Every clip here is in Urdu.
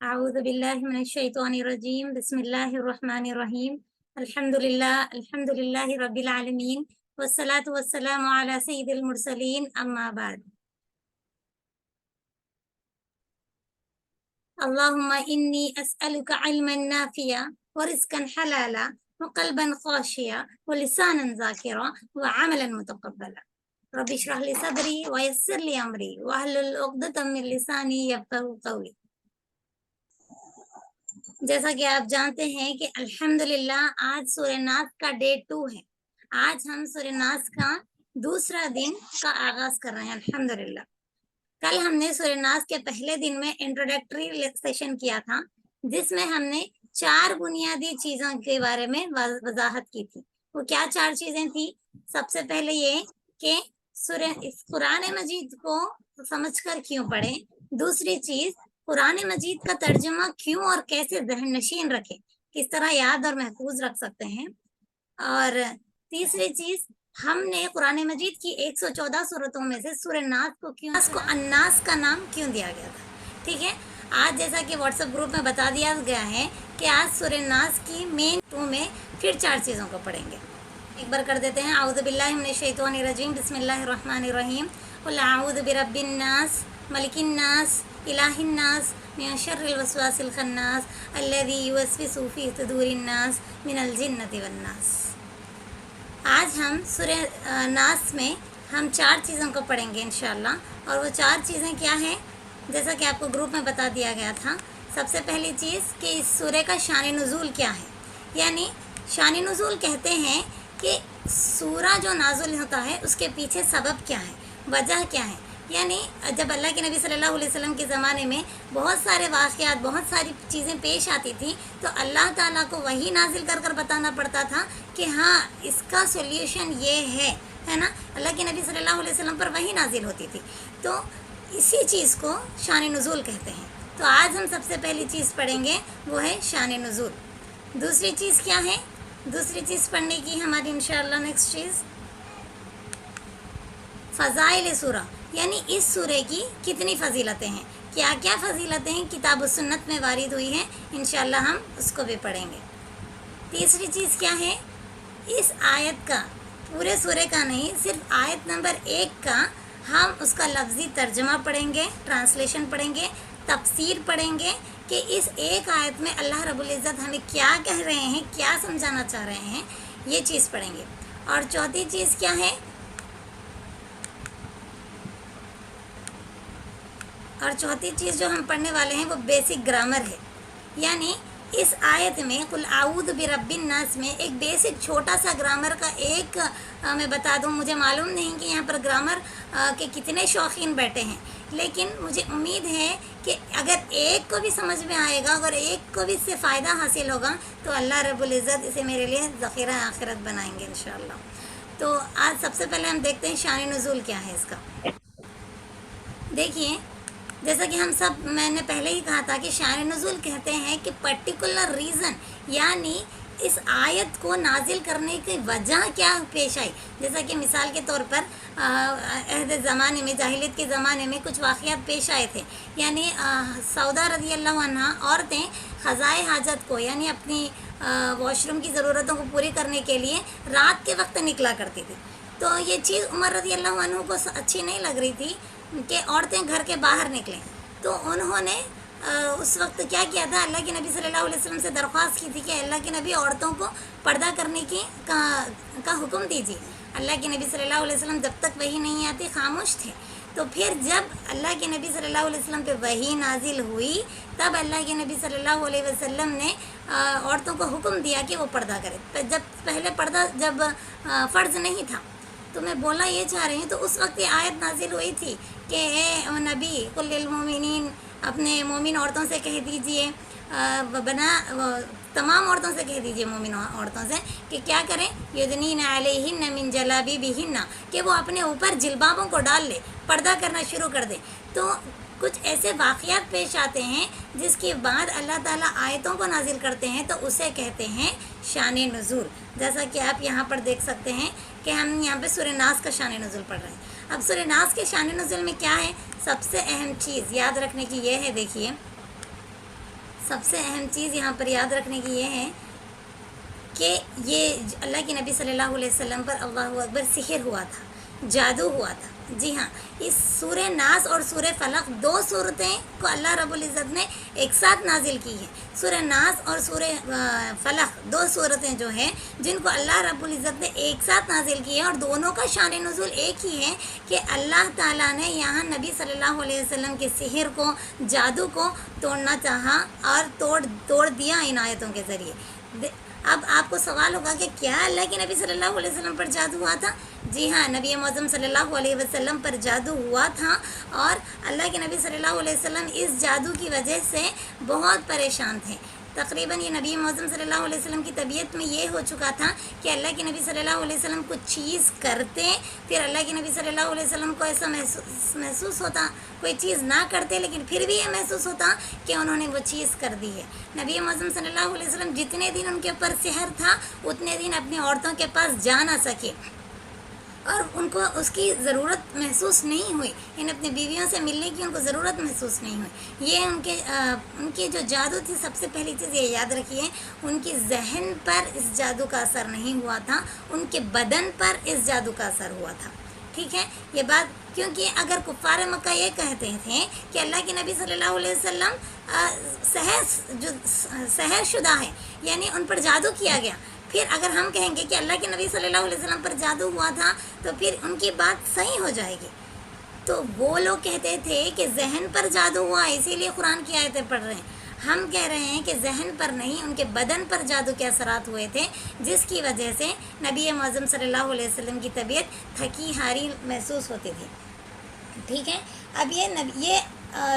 أعوذ بالله من الشيطان الرجيم بسم الله الرحمن الرحيم الحمد لله رب العالمين والصلاة والسلام على سيد المرسلين أما بعد اللهم إني أسألك علما نافعا ورزقا حلالا وقلبا خاشعا ولسانا ذاكرا وعملا متقبلا رب اشرح لي صدري ويسر لي أمري واحلل عقدة من لساني يفقهوا قولي. جیسا کہ آپ جانتے ہیں کہ الحمدللہ آج سورہ ناس کا ڈے 2 ہے. آج ہم سورہ ناس کا دوسرا دن کا آغاز کر رہے ہیں الحمدللہ. کل ہم نے سورہ ناس کے پہلے دن میں انٹروڈکٹری سیشن کیا تھا جس میں ہم نے 4 بنیادی چیزوں کے بارے میں وضاحت کی تھی. وہ کیا 4 چیزیں تھی؟ سب سے پہلے یہ کہ اس قرآن مجید کو سمجھ کر کیوں پڑھیں. دوسری چیز قرآن مجید کا ترجمہ کیوں اور کیسے ذہن نشین رکھیں، کس طرح یاد اور محفوظ رکھ سکتے ہیں. اور تیسری چیز ہم نے قرآن مجید کی 114 صورتوں میں سے سورہ ناس کو الناس کا نام کیوں دیا گیا تھا. ٹھیک ہے، آج جیسا کہ واٹس ایپ گروپ میں بتا دیا گیا ہے کہ آج سورہ ناس کی مین 2 میں پھر 4 چیزوں کو پڑھیں گے. ایک بار کر دیتے ہیں. اعوذ باللہ من الشیطان الرجیم بسم اللہ الرحمن الرحیم قل اعوذ برب الناس ملک الناس الہ الناس من شر الوسواس الخناس الذی یوسوس فی صدور الناس من الجنۃ والناس. آج ہم سورہ ناس میں ہم 4 چیزوں کو پڑھیں گے انشاءاللہ. اور وہ 4 چیزیں کیا ہیں جیسا کہ آپ کو گروپ میں بتا دیا گیا تھا. سب سے پہلی چیز کہ اس سورہ کا شان نزول کیا ہے. یعنی شان نزول کہتے ہیں کہ سورہ جو نازل ہوتا ہے اس کے پیچھے سبب کیا ہے، وجہ کیا ہے. یعنی جب اللہ کے نبی صلی اللہ علیہ وسلم کے زمانے میں بہت سارے واقعات، بہت ساری چیزیں پیش آتی تھیں تو اللہ تعالیٰ کو وہی نازل کر کر بتانا پڑتا تھا کہ ہاں اس کا سولیوشن یہ ہے نا. اللہ کے نبی صلی اللہ علیہ وسلم پر وہی نازل ہوتی تھی. تو اسی چیز کو شان نزول کہتے ہیں. تو آج ہم سب سے پہلی چیز پڑھیں گے وہ ہے شان نزول. دوسری چیز کیا ہے؟ دوسری چیز پڑھنے کی ہماری انشاءاللہ نیکسٹ چیز فضائل سورہ، یعنی اس سورہ کی کتنی فضیلتیں ہیں، کیا کیا فضیلتیں ہیں کتاب و سنت میں وارد ہوئی ہیں. انشاءاللہ ہم اس کو بھی پڑھیں گے. تیسری چیز کیا ہے؟ اس آیت کا، پورے سورہ کا نہیں، صرف آیت نمبر 1 کا ہم اس کا لفظی ترجمہ پڑھیں گے، ٹرانسلیشن پڑھیں گے، تفسیر پڑھیں گے کہ اس ایک آیت میں اللہ رب العزت ہمیں کیا کہہ رہے ہیں، کیا سمجھانا چاہ رہے ہیں، یہ چیز پڑھیں گے. اور چوتھی چیز کیا ہے؟ اور چوتھی چیز جو ہم پڑھنے والے ہیں وہ بیسک گرامر ہے. یعنی اس آیت میں قل اعوذ برب الناس میں ایک بیسک چھوٹا سا گرامر کا ایک میں بتا دوں. مجھے معلوم نہیں کہ یہاں پر گرامر کے کتنے شوقین بیٹھے ہیں، لیکن مجھے امید ہے کہ اگر ایک کو بھی سمجھ میں آئے گا، اگر ایک کو بھی اس سے فائدہ حاصل ہوگا تو اللہ رب العزت اسے میرے لیے ذخیرہ آخرت بنائیں گے انشاءاللہ. تو آج سب سے پہلے ہم دیکھتے ہیں شان نزول کیا ہے اس کا. دیکھیے، جیسا کہ ہم سب، میں نے پہلے ہی کہا تھا کہ شان نزول کہتے ہیں کہ پرٹیکولر ریزن، یعنی اس آیت کو نازل کرنے کی وجہ کیا پیش آئی. جیسا کہ مثال کے طور پر عہد زمانے میں، جاہلیت کے زمانے میں کچھ واقعات پیش آئے تھے. یعنی سودا رضی اللہ عنہ عورتیں قضائے حاجت کو، یعنی اپنی واش روم کی ضرورتوں کو پوری کرنے کے لیے رات کے وقت نکلا کرتی تھی. تو یہ چیز عمر رضی اللہ عنہ کو اچھی نہیں لگ رہی تھی کہ عورتیں گھر کے باہر نکلیں. تو انہوں نے اس وقت کیا کیا تھا، اللہ کے نبی صلی اللہ علیہ وسلم سے درخواست کی تھی کہ اللہ کے نبی عورتوں کو پردہ کرنے کی کا حکم دیجیے. اللہ کے نبی صلی اللہ علیہ وسلم جب تک وحی نہیں آتی خاموش تھے. تو پھر جب اللہ کے نبی صلی اللہ علیہ وسلم پہ وحی نازل ہوئی تب اللہ کے نبی صلی اللہ علیہ وسلم نے عورتوں کو حکم دیا کہ وہ پردہ کرے. جب پہلے پردہ جب فرض نہیں تھا تو میں بولا یہ چاہ رہی ہوں، تو اس وقت یہ آیت نازل ہوئی تھی کہ اے نبی قل للمؤمنین، اپنے مومن عورتوں سے کہہ دیجئے، تمام عورتوں سے کہہ دیجئے، مومن عورتوں سے کہ کیا کریں، یدنین علیہن من جلابیبہن، کہ وہ اپنے اوپر جلبابوں کو ڈال لے، پردہ کرنا شروع کر دے. تو کچھ ایسے واقعات پیش آتے ہیں جس کے بعد اللہ تعالیٰ آیتوں کو نازل کرتے ہیں تو اسے کہتے ہیں شان نزول. جیسا کہ آپ یہاں پر دیکھ سکتے ہیں کہ ہم یہاں پہ سورہ ناس کا شان نزول پڑھ رہے ہیں. اب سورہ ناس کے شان نزول میں کیا ہے؟ سب سے اہم چیز یاد رکھنے کی یہ ہے. دیکھیے، سب سے اہم چیز یہاں پر یاد رکھنے کی یہ ہے کہ یہ اللہ کے نبی صلی اللہ علیہ وسلم پر اللہ اکبر سحر ہوا تھا، جادو ہوا تھا. جی ہاں، اس سورہ ناس اور سورہ فلق 2 صورتیں کو اللہ رب العزت نے ایک ساتھ نازل کی ہے. سورہ ناس اور سورہ فلق 2 صورتیں جو ہیں جن کو اللہ رب العزت نے ایک ساتھ نازل کی ہے، اور دونوں کا شان نزول ایک ہی ہے کہ اللہ تعالیٰ نے یہاں نبی صلی اللہ علیہ وسلم کے سحر کو، جادو کو توڑنا چاہا اور توڑ دیا ان آیتوں کے ذریعے. اب آپ کو سوال ہوگا کہ کیا اللہ کے نبی صلی اللہ علیہ وسلم پر جادو ہوا تھا؟ جی ہاں، نبی معظم صلی اللہ علیہ وسلم پر جادو ہوا تھا، اور اللہ کے نبی صلی اللہ علیہ وسلم اس جادو کی وجہ سے بہت پریشان تھے. تقریباً یہ نبی معظم صلی اللہ علیہ وسلم کی طبیعت میں یہ ہو چکا تھا کہ اللہ کے نبی صلی اللہ علیہ وسلم کچھ چیز کرتے، پھر اللہ کے نبی صلی اللہ علیہ وسلم کو ایسا محسوس ہوتا، کوئی چیز نہ کرتے لیکن پھر بھی یہ محسوس ہوتا کہ انہوں نے وہ چیز کر دی ہے. نبی معظم صلی اللہ علیہ وسلم جتنے دن ان کے اوپر سحر تھا اتنے دن اپنی عورتوں کے پاس جا نہ سکے، اور ان کو اس کی ضرورت محسوس نہیں ہوئی، یعنی اپنی بیویوں سے ملنے کی ان کو ضرورت محسوس نہیں ہوئی. یہ ان کی جو جادو تھی، سب سے پہلی چیز یہ یاد رکھیے، ان کی ذہن پر اس جادو کا اثر نہیں ہوا تھا، ان کے بدن پر اس جادو کا اثر ہوا تھا. ٹھیک ہے یہ بات، کیونکہ اگر کفار مکہ یہ کہتے تھے کہ اللہ کے نبی صلی اللہ علیہ وسلم سحر شدہ ہے، یعنی ان پر جادو کیا گیا، پھر اگر ہم کہیں گے کہ اللہ کے نبی صلی اللہ علیہ وسلم پر جادو ہوا تھا تو پھر ان کی بات صحیح ہو جائے گی. تو وہ لوگ کہتے تھے کہ ذہن پر جادو ہوا، اسی لیے قرآن کی آیتیں پڑھ رہے ہیں. ہم کہہ رہے ہیں کہ ذہن پر نہیں، ان کے بدن پر جادو کے اثرات ہوئے تھے، جس کی وجہ سے نبی معظم صلی اللہ علیہ وسلم کی طبیعت تھکی ہاری محسوس ہوتی تھی. ٹھیک ہے، اب یہ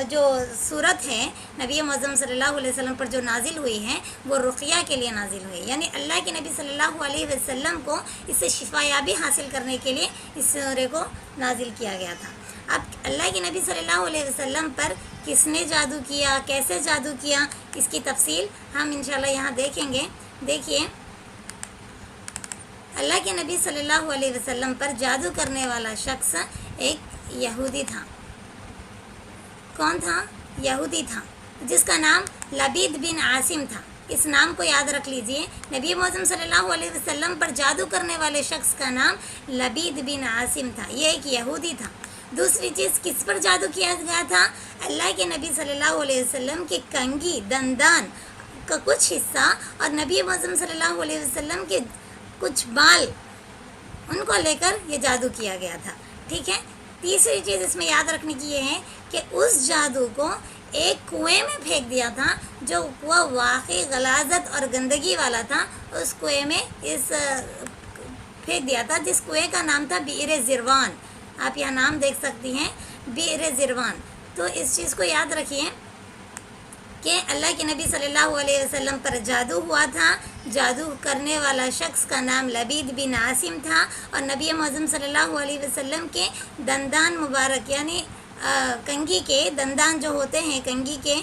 جو صورت ہے نبی معظم صلی اللہ علیہ وسلم پر جو نازل ہوئی ہے وہ رقیہ کے لیے نازل ہوئی، یعنی اللہ کے نبی صلی اللہ علیہ وسلم کو اس سے شفایابی حاصل کرنے کے لیے اس سورے کو نازل کیا گیا تھا. اب اللہ کے نبی صلی اللہ علیہ وسلم پر کس نے جادو کیا، کیسے جادو کیا، اس کی تفصیل ہم انشاءاللہ یہاں دیکھیں گے. دیکھیے، اللہ کے نبی صلی اللہ علیہ وسلم پر جادو کرنے والا شخص ایک یہودی تھا. کون تھا؟ یہودی تھا، جس کا نام لبید بن عاصم تھا. اس نام کو یاد رکھ لیجئے، نبی معظم صلی اللہ علیہ وسلم پر جادو کرنے والے شخص کا نام لبید بن عاصم تھا، یہ ایک یہودی تھا. دوسری چیز، کس پر جادو کیا گیا تھا؟ اللہ کے نبی صلی اللہ علیہ وسلم کے کنگھی، دندان کا کچھ حصہ اور نبی معظم صلی اللہ علیہ وسلم کے کچھ بال، ان کو لے کر یہ جادو کیا گیا تھا. ٹھیک ہے، تیسری چیز اس میں یاد رکھنے کی یہ ہے کہ اس جادو کو ایک کنویں میں پھینک دیا تھا، جو کنواں واقعی غلاظت اور گندگی والا تھا. اس کنویں میں پھینک دیا تھا، جس کنویں کا نام تھا بئر زروان. آپ یہاں نام دیکھ سکتی ہیں، بئر زروان. تو اس چیز کو یاد رکھیے کہ اللہ کے نبی صلی اللہ علیہ وسلم پر جادو ہوا تھا. جادو کرنے والا شخص کا نام لبید بن عاصم تھا، اور نبی معظم صلی اللہ علیہ وسلم کے دندان مبارک، یعنی کنگھی کے دندان جو ہوتے ہیں کنگھی کے،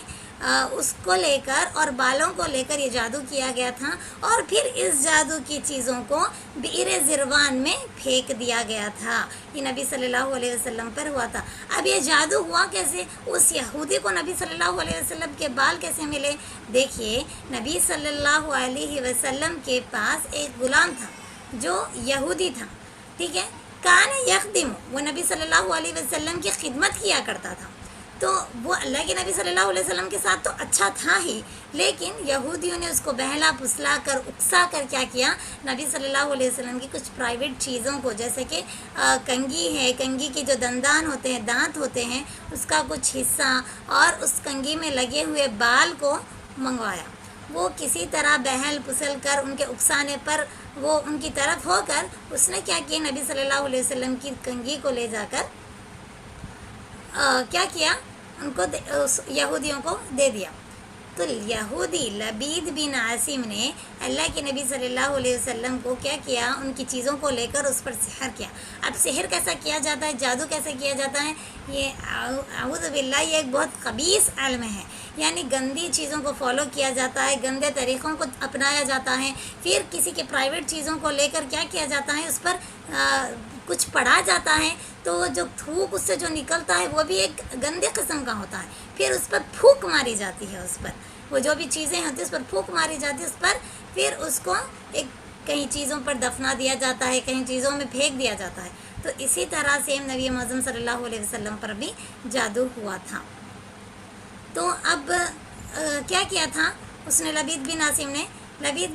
اس کو لے کر اور بالوں کو لے کر یہ جادو کیا گیا تھا، اور پھر اس جادو کی چیزوں کو بئر زروان میں پھینک دیا گیا تھا. یہ نبی صلی اللہ علیہ وسلم پر ہوا تھا. اب یہ جادو ہوا کیسے؟ اس یہودی کو نبی صلی اللہ علیہ وسلم کے بال کیسے ملے؟ دیکھیے، نبی صلی اللہ علیہ وسلم کے پاس ایک غلام تھا جو یہودی تھا. ٹھیک ہے، کان یخدم، وہ نبی صلی اللہ علیہ وسلم کی خدمت کیا کرتا تھا. تو وہ اللہ کے نبی صلی اللہ علیہ وسلم کے ساتھ تو اچھا تھا ہی، لیکن یہودیوں نے اس کو بہلا پھسلا کر، اکسا کر کیا کیا، نبی صلی اللہ علیہ وسلم کی کچھ پرائیویٹ چیزوں کو، جیسے کہ کنگھی ہے، کنگھی کے جو دندان ہوتے ہیں، دانت ہوتے ہیں، اس کا کچھ حصہ اور اس کنگھی میں لگے ہوئے بال کو منگوایا. وہ کسی طرح بہل پھسل کر، ان کے اکسانے پر وہ ان کی طرف ہو کر، اس نے کیا کیا، نبی صلی اللہ علیہ وسلم کی کنگھی کو لے جا کر کیا کیا، ان کو یہودیوں کو دے دیا. تو یہودی لبید بن عاصم نے اللہ کے نبی صلی اللہ علیہ وسلم کو کیا کیا، ان کی چیزوں کو لے کر اس پر سحر کیا. اب سحر کیسا کیا جاتا ہے، جادو کیسے کیا جاتا ہے، یہ اعوذ باللہ یہ ایک بہت خبیث علم ہے. یعنی گندی چیزوں کو فالو کیا جاتا ہے، گندے طریقوں کو اپنایا جاتا ہے، پھر کسی کے پرائیویٹ چیزوں کو لے کر کیا کیا جاتا ہے، اس پر کچھ پڑھا جاتا ہے، تو جو تھوک اس سے جو نکلتا ہے وہ بھی ایک گندے قسم کا ہوتا ہے، پھر اس پر پھونک ماری جاتی ہے اس پر. وہ جو بھی چیزیں ہوتی ہیں اس پر پھونک ماری جاتی ہے اس پر، پھر اس کو ایک کئی چیزوں پر دفنا دیا جاتا ہے، کئی چیزوں میں پھینک دیا جاتا ہے. تو اسی طرح سیم نبی معظم صلی اللہ علیہ وسلم پر بھی جادو ہوا تھا. تو اب کیا کیا تھا اس نے، لبید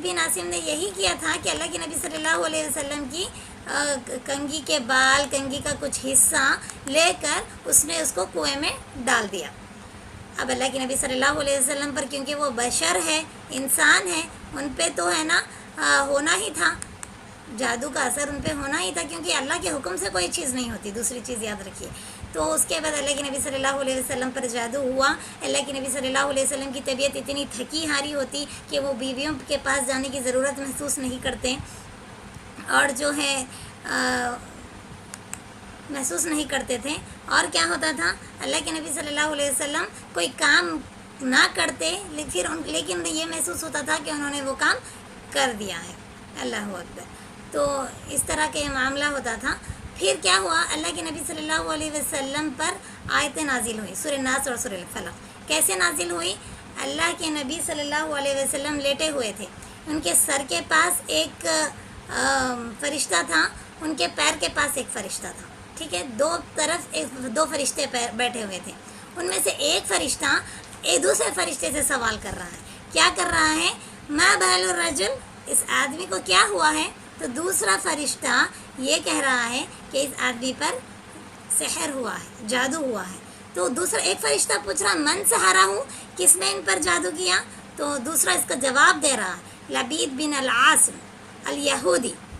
بن عاصم نے یہی کیا تھا کہ اللہ کے نبی صلی اللہ علیہ وسلم کی کنگھی کے بال، کنگھی کا کچھ حصہ لے کر اس نے اس کو کنویں میں ڈال دیا. اب اللہ کے نبی صلی اللہ علیہ وسلم پر کیونکہ وہ بشر ہے، انسان ہے، ان پہ تو ہے نا ہونا ہی تھا، جادو کا اثر ان پہ ہونا ہی تھا، کیونکہ اللہ کے حکم سے کوئی چیز نہیں ہوتی. دوسری چیز یاد رکھیے. تو اس کے بعد اللہ کے نبی صلی اللہ علیہ وسلم پر جادو ہوا. اللہ کے نبی صلی اللہ علیہ وسلم کی طبیعت اتنی تھکی ہاری ہوتی کہ وہ بیویوں کے پاس جانے کی ضرورت محسوس نہیں کرتے، اور جو ہے محسوس نہیں کرتے تھے. اور کیا ہوتا تھا، اللہ کے نبی صلی اللہ علیہ وسلم کوئی کام نہ کرتے، لیکن یہ محسوس ہوتا تھا کہ انہوں نے وہ کام کر دیا ہے. اللہ اکبر. تو اس طرح کا یہ معاملہ ہوتا تھا. پھر کیا ہوا، اللہ کے نبی صلی اللہ علیہ وسلم پر آیتیں نازل ہوئی، سورہ ناس اور سورہ فلق. کیسے نازل ہوئی؟ اللہ کے نبی صلی اللہ علیہ وسلم لیٹے ہوئے تھے، ان کے سر کے پاس ایک فرشتہ تھا، ان کے پیر کے پاس ایک فرشتہ تھا. ٹھیک ہے، دو فرشتے بیٹھے ہوئے تھے. ان میں سے ایک فرشتہ ایک دوسرے فرشتے سے سوال کر رہا ہے. کیا کر رہا ہے؟ ما بال الرجل، اس آدمی کو کیا ہوا ہے؟ تو دوسرا فرشتہ یہ کہہ رہا ہے کہ اس آدمی پر سحر ہوا ہے، جادو ہوا ہے. تو دوسرا ایک فرشتہ پوچھ رہا من سحرہ ہوں، کس نے ان پر جادو کیا؟ تو دوسرا اس کا جواب دے رہا ہے لبید بن العاصم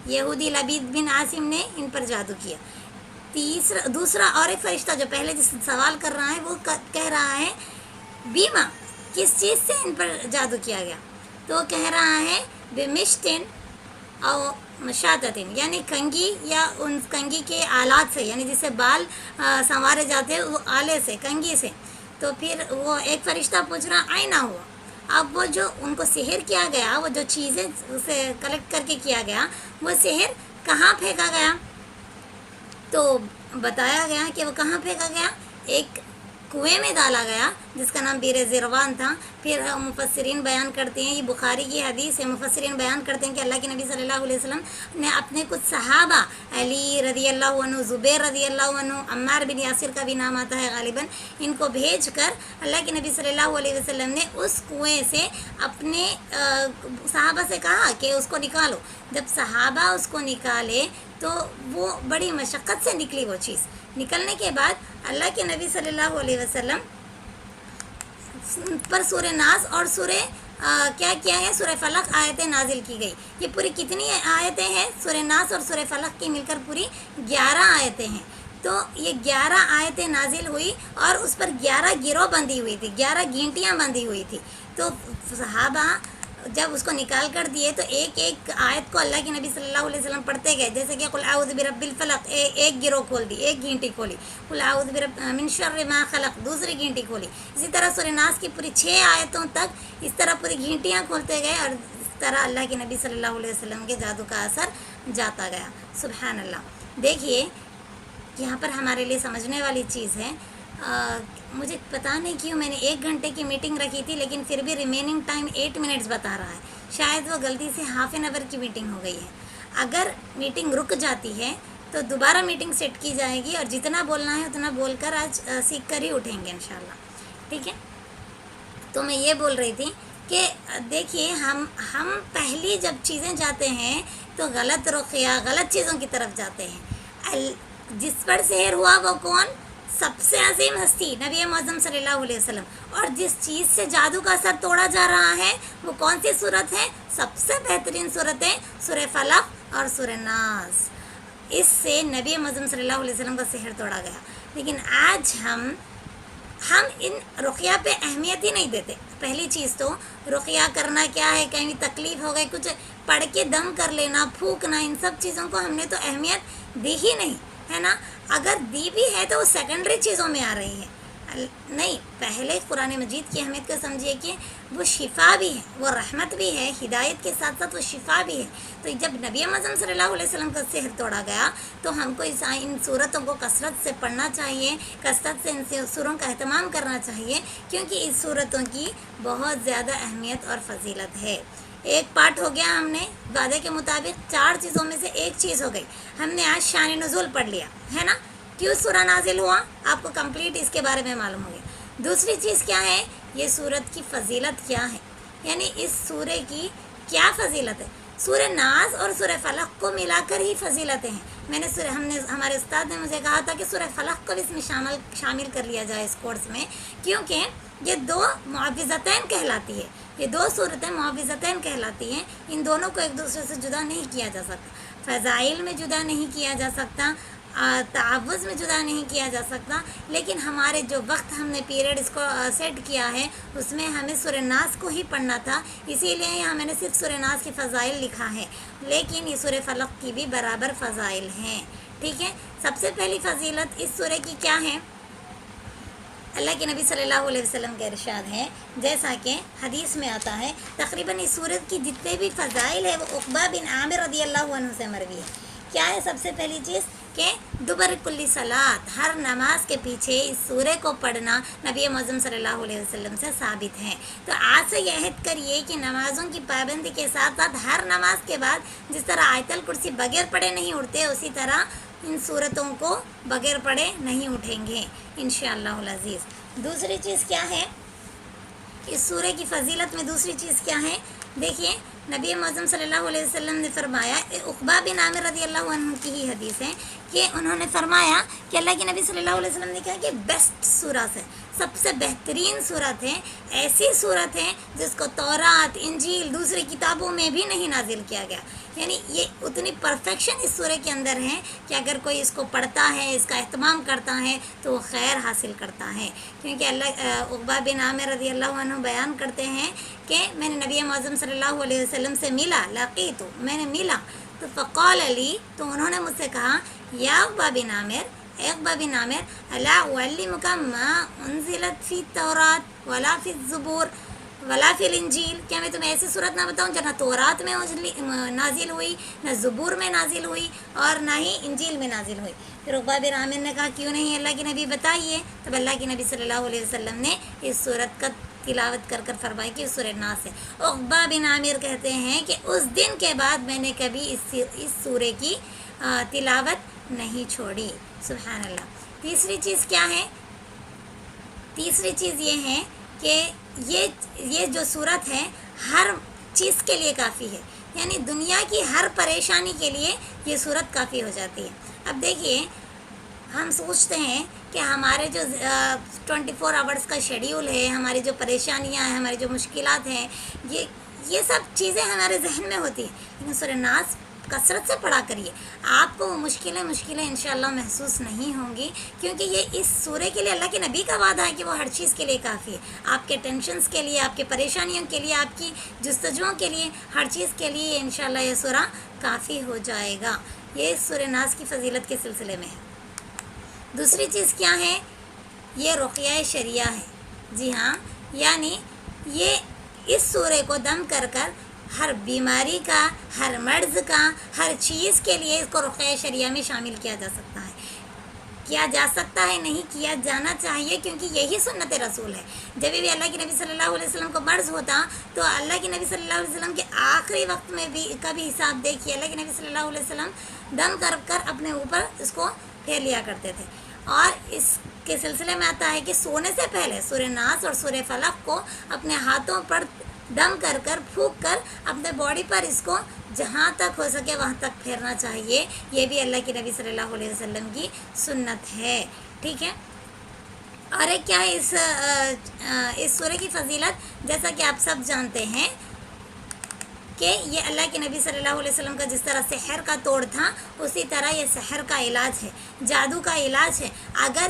یہودی لبید بن عاصم نے ان پر جادو کیا. دوسرا اور ایک فرشتہ جو پہلے جس سوال کر رہا ہے وہ کہہ رہا ہے بیما، کس چیز سے ان پر جادو کیا گیا؟ تو کہہ رہا ہے بمشتن او مشاتتن، یعنی کنگھی یا ان کنگھی کے آلات سے، یعنی جس سے بال سنوارے جاتے ہیں وہ آلے سے، کنگھی سے. تو پھر وہ ایک فرشتہ پوچھ رہا آئینہ ہوا. اب وہ جو ان کو سحر کیا گیا، وہ جو چیزیں اسے کلیکٹ کر کے کیا گیا، وہ سحر کہاں پھینکا گیا؟ تو بتایا گیا کہ وہ کہاں پھینکا گیا، ایک کنویں میں ڈالا گیا جس کا نام بیر زروان تھا. پھر مفسرین بیان کرتے ہیں، یہ بخاری کی حدیث ہے، مفسرین بیان کرتے ہیں کہ اللہ کے نبی صلی اللہ علیہ وسلم نے اپنے کچھ صحابہ، علی رضی اللہ عنہ، زبیر رضی اللہ عنہ، عمار بن یاسر کا بھی نام آتا ہے غالباً، ان کو بھیج کر اللہ کے نبی صلی اللہ علیہ وسلم نے اس کنویں سے اپنے صحابہ سے کہا کہ اس کو نکالو. جب صحابہ اس کو نکالے تو وہ بڑی مشقت سے نکلی وہ چیز. نکلنے کے بعد اللہ کے نبی صلی اللہ علیہ وسلم پر سورہ ناس اور کیا ہے، سورہ فلق آیتیں نازل کی گئی. یہ پوری کتنی آیتیں ہیں؟ سورہ ناس اور سورہ فلق کی مل کر پوری 11 آیتیں ہیں. تو یہ 11 آیتیں نازل ہوئی اور اس پر 11 گروہ بندھی ہوئی تھی، 11 گھنٹیاں بندھی ہوئی تھی. تو صحابہ جب اس کو نکال کر دیے تو ایک ایک آیت کو اللہ کے نبی صلی اللہ علیہ وسلم پڑھتے گئے. جیسے کہ قل اعوذ برب الفلق، ایک گروہ کھول دی، ایک گھنٹی کھولی. قل اعوذ من شر ما خلق، دوسری گھنٹی کھولی. اسی طرح سورہ ناس کی پوری 6 آیتوں تک اس طرح پوری گھنٹیاں کھولتے گئے، اور اس طرح اللہ کے نبی صلی اللہ علیہ وسلم کے جادو کا اثر جاتا گیا. سبحان اللہ. دیکھیے یہاں پر ہمارے لیے سمجھنے والی چیز ہے، مجھے پتہ نہیں کیوں میں نے 1 گھنٹے کی میٹنگ رکھی تھی، لیکن پھر بھی ریمیننگ ٹائم 8 منٹس بتا رہا ہے. شاید وہ غلطی سے ½ an hour کی میٹنگ ہو گئی ہے. اگر میٹنگ رک جاتی ہے تو دوبارہ میٹنگ سیٹ کی جائے گی، اور جتنا بولنا ہے اتنا بول کر آج سیکھ کر ہی اٹھیں گے انشاءاللہ. ٹھیک ہے، تو میں یہ بول رہی تھی کہ دیکھیے ہم پہلی جب چیزیں جاتے ہیں تو غلط رخیہ، غلط چیزوں کی طرف جاتے ہیں. جس پر سحر ہوا وہ کون؟ سب سے عظیم ہستی نبی معظم صلی اللہ علیہ وسلم. اور جس چیز سے جادو کا اثر توڑا جا رہا ہے وہ کون سی صورت ہے؟ سب سے بہترین صورتیں سورہ فلق اور سورہ ناس. اس سے نبی معظم صلی اللہ علیہ وسلم کا سحر توڑا گیا. لیکن آج ہم ان رقیہ پہ اہمیت ہی نہیں دیتے. پہلی چیز تو رقیہ کرنا کیا ہے، کہیں تکلیف ہو گئی، کچھ پڑھ کے دم کر لینا، پھونکنا، ان سب چیزوں کو ہم نے تو اہمیت دی ہی نہیں ہے نا. اگر دی بھی ہے تو وہ سیکنڈری چیزوں میں آ رہی ہے. نہیں، پہلے قرآن مجید کی اہمیت کو سمجھیے کہ وہ شفا بھی ہے، وہ رحمت بھی ہے، ہدایت کے ساتھ ساتھ وہ شفا بھی ہے۔ تو جب نبی اعظم صلی اللہ علیہ وسلم کا سحر توڑا گیا تو ہم کو ان صورتوں کو کثرت سے پڑھنا چاہیے، کثرت سے ان سوروں کا اہتمام کرنا چاہیے، کیونکہ اس صورتوں کی بہت زیادہ اہمیت اور فضیلت ہے۔ ایک پارٹ ہو گیا، ہم نے وعدے کے مطابق 4 چیزوں میں سے ایک چیز ہو گئی، ہم نے آج شان نزول پڑھ لیا ہے نا، کیوں سورہ نازل ہوا آپ کو کمپلیٹ اس کے بارے میں معلوم ہو گیا۔ دوسری چیز کیا ہے، یہ سورت کی فضیلت کیا ہے، یعنی اس سورے کی کیا فضیلت ہے۔ سورہ ناز اور سورہ فلق کو ملا کر ہی فضیلتیں ہیں۔ ہمارے استاد نے مجھے کہا تھا کہ سورہ فلق کو بھی اس میں شامل کر لیا جائے اس کورس میں، کیونکہ یہ 2 معوذتین کہلاتی ہے، یہ 2 صورتیں معوذتین کہلاتی ہیں۔ ان دونوں کو ایک دوسرے سے جدا نہیں کیا جا سکتا، فضائل میں جدا نہیں کیا جا سکتا، تعوذ میں جدا نہیں کیا جا سکتا، لیکن ہمارے جو وقت ہم نے پیریڈ اس کو سیٹ کیا ہے اس میں ہمیں سورہ ناس کو ہی پڑھنا تھا، اسی لیے یہاں میں نے صرف سورہ ناس کی فضائل لکھا ہے، لیکن یہ سورہ فلق کی بھی برابر فضائل ہیں، ٹھیک ہے۔ سب سے پہلی فضیلت اس سورہ کی کیا ہے، اللہ کے نبی صلی اللہ علیہ وسلم کا ارشاد ہے، جیسا کہ حدیث میں آتا ہے، تقریباً اس سورت کی جتنے بھی فضائل ہیں وہ عقبہ بن عامر رضی اللہ عنہ سے مروی ہے۔ کیا ہے سب سے پہلی چیز کہ دبر کلی صلاۃ، ہر نماز کے پیچھے اس سورے کو پڑھنا نبی معظم صلی اللہ علیہ وسلم سے ثابت ہے۔ تو آج سے یہ عہد کریے کہ نمازوں کی پابندی کے ساتھ ساتھ ہر نماز کے بعد جس طرح آیت الکرسی بغیر پڑھے نہیں اٹھتے، اسی طرح ان صورتوں کو بغیر پڑھے نہیں اٹھیں گے انشاءاللہ العزیز۔ دوسری چیز کیا ہے اس سورے کی فضیلت میں، دوسری چیز کیا ہے، دیکھیے نبی معظم صلی اللہ علیہ وسلم نے فرمایا، عقبہ بن عامر رضی اللہ عنہ کی ہی حدیث ہے کہ انہوں نے فرمایا کہ اللہ کے نبی صلی اللہ علیہ وسلم نے کہا کہ بیسٹ سورت ہے، سب سے بہترین سورت ہے، ایسی سورت ہے جس کو تورات، انجیل، دوسری کتابوں میں بھی نہیں نازل کیا گیا، یعنی یہ اتنی پرفیکشن اس سورے کے اندر ہے کہ اگر کوئی اس کو پڑھتا ہے، اس کا اہتمام کرتا ہے تو وہ خیر حاصل کرتا ہے، کیونکہ عقبہ بن عامر رضی اللہ عنہ بیان کرتے ہیں کہ میں نے نبی معظم صلی اللہ علیہ وسلم سے ملا، لقیتو، میں نے ملا تو فقال علی، تو انہوں نے مجھ سے کہا، یا عقبہ بن عامر، اے عقبہ بن عامر، الا اعلمک ما انزلت فی التوراۃ ولا فی الزبور ولا فی الانجیل، کیا میں تمہیں ایسی صورت نہ بتاؤں جو نہ تورات میں نازل ہوئی، نہ زبور میں نازل ہوئی اور نہ ہی انجیل میں نازل ہوئی۔ پھر عقبہ بن عامر نے کہا کیوں نہیں اللہ کے نبی بتائیے، تب اللہ کے نبی صلی اللہ علیہ وسلم نے اس صورت کا تلاوت کر فرمائی کہ سورہ ناس ہے۔ عقبہ بن عامر کہتے ہیں کہ اس دن کے بعد میں نے کبھی اس سورے کی تلاوت نہیں چھوڑی، سبحان اللہ۔ تیسری چیز کیا ہے، تیسری چیز یہ ہے کہ یہ جو صورت ہے ہر چیز کے لیے کافی ہے، یعنی دنیا کی ہر پریشانی کے لیے یہ صورت کافی ہو جاتی ہے۔ اب دیکھیے ہم سوچتے ہیں کہ ہمارے جو 24 آورس کا شیڈیول ہے، ہماری جو پریشانیاں ہیں، ہماری جو مشکلات ہیں، یہ سب چیزیں ہمارے ذہن میں ہوتی ہیں، لیکن سورہ ناس کثرت سے پڑھا کریے، آپ کو وہ مشکلیں انشاءاللہ محسوس نہیں ہوں گی، کیونکہ یہ اس سورے کے لیے اللہ کے نبی کا وعدہ ہے کہ وہ ہر چیز کے لیے کافی ہے، آپ کے ٹینشنز کے لیے، آپ کے پریشانیوں کے لیے، آپ کی جستجوؤں کے لیے، ہر چیز کے لیے انشاءاللہ یہ سورہ کافی ہو جائے گا۔ یہ سورہ ناس کی فضیلت کے سلسلے میں ہے۔ دوسری چیز کیا ہے، یہ رقیہ شریعہ ہے، جی ہاں، یعنی یہ اس سورے کو دم کر ہر بیماری کا، ہر مرض کا، ہر چیز کے لیے اس کو رقیہ شریعہ میں شامل کیا جا سکتا ہے، کیا جا سکتا ہے، نہیں کیا جانا چاہیے، کیونکہ یہی سنت رسول ہے۔ جب بھی اللہ کے نبی صلی اللہ علیہ وسلم کو مرض ہوتا تو اللہ کے نبی صلی اللہ علیہ وسلم کے آخری وقت میں بھی کا بھی حساب دیکھیے، اللہ کے نبی صلی اللہ علیہ وسلم دم کر اپنے اوپر اس کو پھیر لیا کرتے تھے، اور اس کے سلسلے میں آتا ہے کہ سونے سے پہلے سورہ ناس اور سورہ فلق کو اپنے ہاتھوں پر دم کر پھونک کر اپنے باڈی پر اس کو جہاں تک ہو سکے وہاں تک پھیرنا چاہیے، یہ بھی اللہ کے نبی صلی اللہ علیہ وسلم کی سنت ہے، ٹھیک ہے۔ اور ایک کیا ہے اس سورہ کی فضیلت، جیسا کہ آپ سب جانتے ہیں کہ یہ اللہ کے نبی صلی اللہ علیہ وسلم کا جس طرح سحر کا توڑ تھا، اسی طرح یہ سحر کا علاج ہے، جادو کا علاج ہے۔ اگر